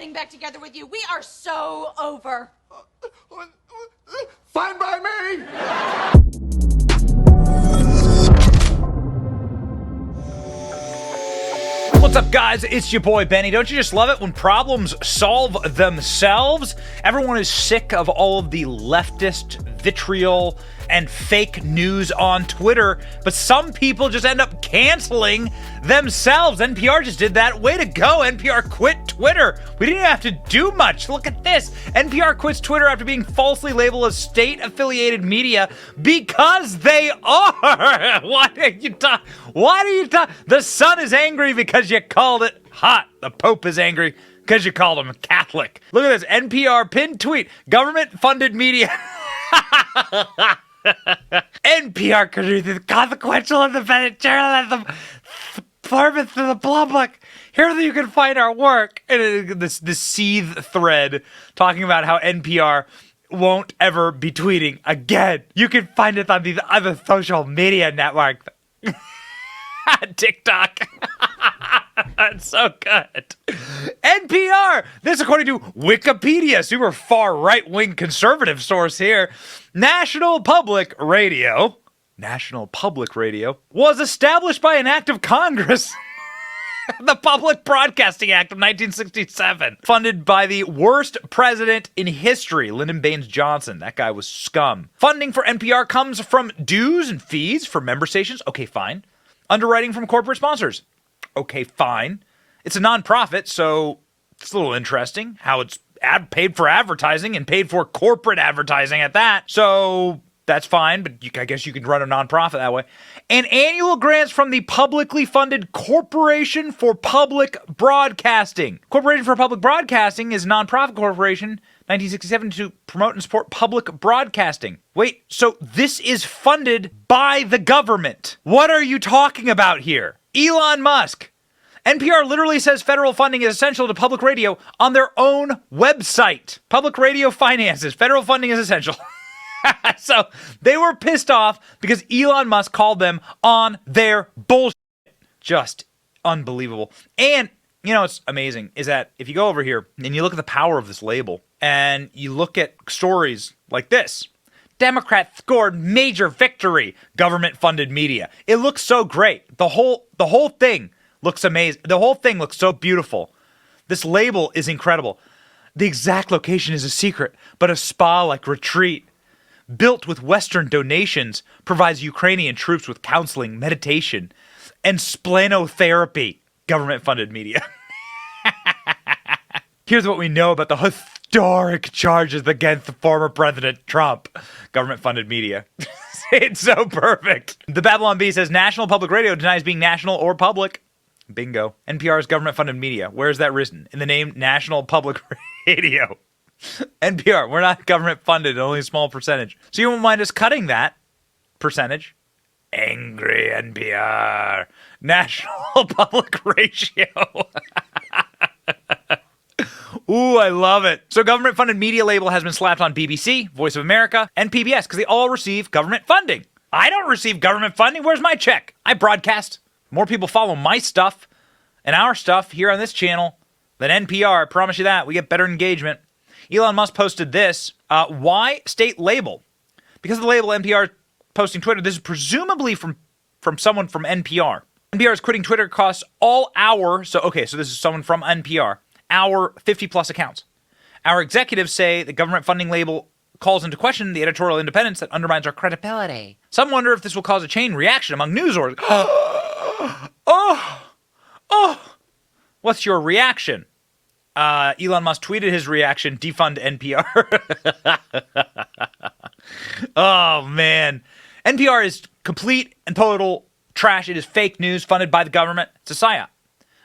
getting back together with you. We are so over. Fine by me! What's up, guys? It's your boy Benny. Don't you just love it when problems solve themselves? Everyone is sick of all of the leftist vitriol and fake news on Twitter, but some people just end up canceling themselves. NPR just did that. Way to go, NPR quit Twitter. We didn't even have to do much. Look at this. NPR quits Twitter after being falsely labeled as state-affiliated media because they are. Why are you talking? The sun is angry because you called it hot. The Pope is angry because you called him Catholic. Look at this. NPR pinned tweet. Government-funded media. NPR contributed the consequential independent journalism performance to the public. Here you can find our work. And this seethe thread talking about how NPR won't ever be tweeting again. You can find it on these other social media networks. TikTok. That's so good. NPR. This according to Wikipedia, super far right-wing conservative source here. National Public Radio was established by an act of Congress. The Public Broadcasting Act of 1967. Funded by the worst president in history, Lyndon Baines Johnson. That guy was scum. Funding for NPR comes from dues and fees for member stations. Okay, fine. Underwriting from corporate sponsors. Okay, fine. It's a nonprofit, so it's a little interesting how it's paid for advertising and paid for corporate advertising at that. So that's fine, but I guess you can run a nonprofit that way. And annual grants from the publicly funded Corporation for Public Broadcasting. Corporation for Public Broadcasting is a nonprofit corporation, 1967, to promote and support public broadcasting. Wait, so this is funded by the government. What are you talking about here? Elon Musk. NPR literally says federal funding is essential to public radio on their own website. Public radio finances. Federal funding is essential. So they were pissed off because Elon Musk called them on their bullshit. Just unbelievable. And, you know, what's amazing is that if you go over here and you look at the power of this label and you look at stories like this, Democrats scored major victory, government-funded media. It looks so great. The whole thing looks amazing. The whole thing looks so beautiful. This label is incredible. The exact location is a secret, but a spa-like retreat built with Western donations provides Ukrainian troops with counseling, meditation, and splanotherapy. Government-funded media. Here's what we know about the historic charges against the former President Trump. Government-funded media. It's so perfect. The Babylon Bee says National Public Radio denies being national or public. Bingo. NPR's government-funded media. Where is that written? In the name National Public Radio. NPR, we're not government-funded, only a small percentage. So you won't mind us cutting that percentage? Angry NPR. National Public Radio. Ooh, I love it. So government-funded media label has been slapped on BBC, Voice of America, and PBS because they all receive government funding. I don't receive government funding. Where's my check? I broadcast. More people follow my stuff and our stuff here on this channel than NPR. I promise you that. We get better engagement. Elon Musk posted this. Why state label? Because of the label NPR posting Twitter. This is presumably from someone from NPR. NPR is quitting Twitter costs all our... So this is someone from NPR. Our 50-plus accounts. Our executives say the government funding label calls into question the editorial independence that undermines our credibility. Some wonder if this will cause a chain reaction among news orgs. What's your reaction? Elon Musk tweeted his reaction, defund NPR. Oh, man. NPR is complete and total trash. It is fake news funded by the government. It's a psyop.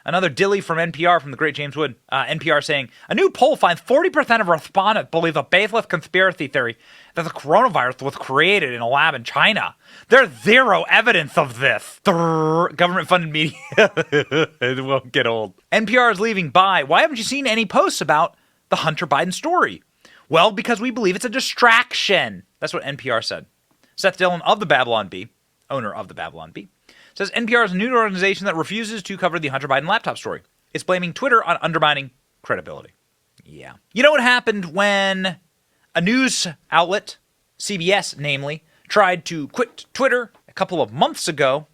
Another dilly from NPR from the great James Wood. NPR saying, a new poll finds 40% of respondents believe a baseless conspiracy theory that the coronavirus was created in a lab in China. There's zero evidence of this. Government-funded media. It won't get old. NPR is leaving by. Why haven't you seen any posts about the Hunter Biden story? Well, because we believe it's a distraction. That's what NPR said. Seth Dillon of the Babylon Bee, owner of the Babylon Bee, says NPR is a news organization that refuses to cover the Hunter Biden laptop story. It's blaming Twitter on undermining credibility. Yeah. You know what happened when a news outlet, CBS namely, tried to quit Twitter a couple of months ago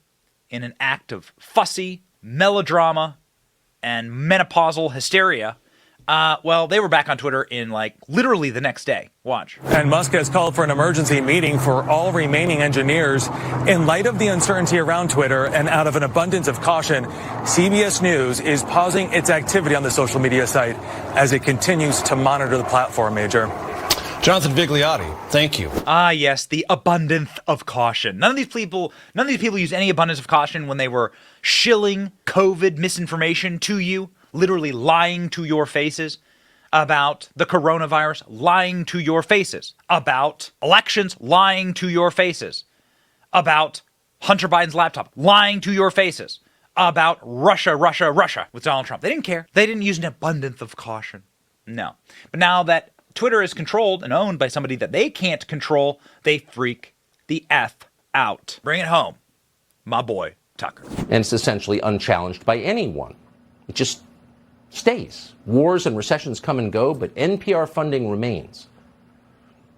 in an act of fussy melodrama and menopausal hysteria? Well, they were back on Twitter in literally the next day. Watch. And Musk has called for an emergency meeting for all remaining engineers. In light of the uncertainty around Twitter and out of an abundance of caution, CBS News is pausing its activity on the social media site as it continues to monitor the platform, Major. Jonathan Vigliotti, thank you. Ah, yes, the abundance of caution. None of these people use any abundance of caution when they were shilling COVID misinformation to you, literally lying to your faces about the coronavirus, lying to your faces about elections, lying to your faces about Hunter Biden's laptop, lying to your faces about Russia with Donald Trump. They didn't care. They didn't use an abundance of caution. No. But now that Twitter is controlled and owned by somebody that they can't control, they freak the F out. Bring it home, my boy Tucker. And it's essentially unchallenged by anyone. It just stays. Wars and recessions come and go, but NPR funding remains.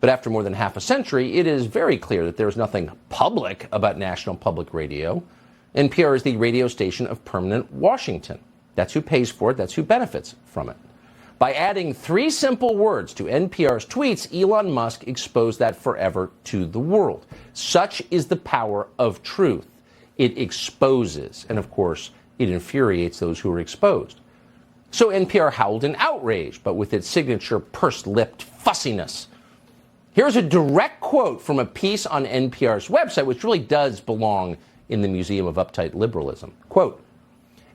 But after more than half a century, it is very clear that there is nothing public about National Public Radio. NPR is the radio station of permanent Washington. That's who pays for it. That's who benefits from it. By adding 3 simple words to NPR's tweets, Elon Musk exposed that forever to the world. Such is the power of truth. It exposes, and of course, it infuriates those who are exposed. So NPR howled in outrage, but with its signature pursed-lipped fussiness. Here's a direct quote from a piece on NPR's website, which really does belong in the Museum of Uptight Liberalism. Quote,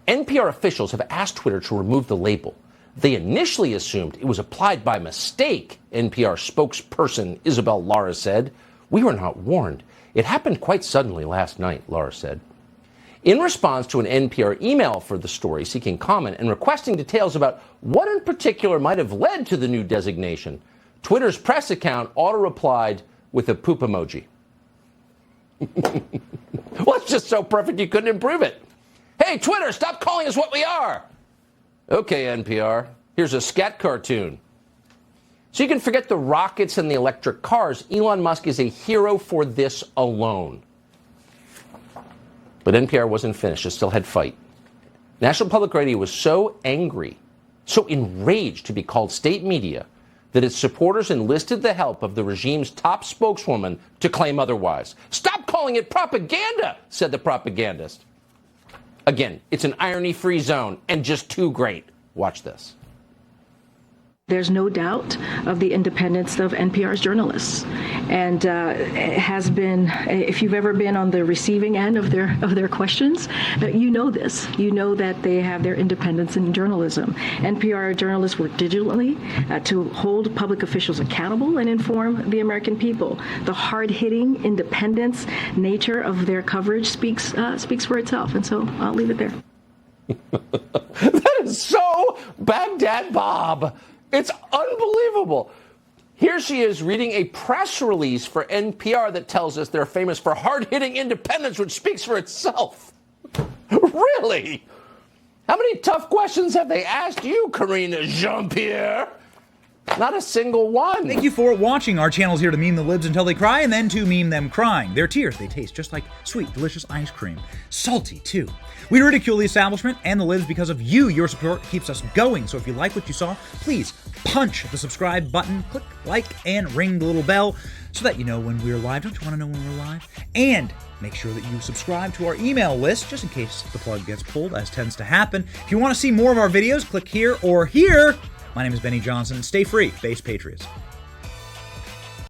NPR officials have asked Twitter to remove the label. They initially assumed it was applied by mistake, NPR spokesperson Isabel Lara said. We were not warned. It happened quite suddenly last night, Lara said. In response to an NPR email for the story seeking comment and requesting details about what in particular might have led to the new designation, Twitter's press account auto-replied with a poop emoji. Well, it's just so perfect you couldn't improve it. Hey, Twitter, stop calling us what we are. Okay, NPR, here's a scat cartoon. So you can forget the rockets and the electric cars. Elon Musk is a hero for this alone. But NPR wasn't finished. It still had fight. National Public Radio was so angry, so enraged to be called state media, that its supporters enlisted the help of the regime's top spokeswoman to claim otherwise. Stop calling it propaganda, said the propagandist. Again, it's an irony-free zone and just too great. Watch this. There's no doubt of the independence of NPR's journalists, and it has been. If you've ever been on the receiving end of their questions, you know this. You know that they have their independence in journalism. NPR journalists work diligently to hold public officials accountable and inform the American people. The hard-hitting independence nature of their coverage speaks for itself, and so I'll leave it there. That is so Baghdad Bob. It's unbelievable. Here she is reading a press release for NPR that tells us they're famous for hard-hitting independence, which speaks for itself. Really? How many tough questions have they asked you, Karina Jean-Pierre? Not a single one. Thank you for watching. Our channel's here to meme the libs until they cry and then to meme them crying. Their tears, they taste just like sweet, delicious ice cream. Salty, too. We ridicule the establishment and the libs because of you. Your support keeps us going. So if you like what you saw, please punch the subscribe button, click like, and ring the little bell so that you know when we're live. Don't you want to know when we're live? And make sure that you subscribe to our email list just in case the plug gets pulled, as tends to happen. If you want to see more of our videos, click here or here. My name is Benny Johnson. Stay free, base patriots.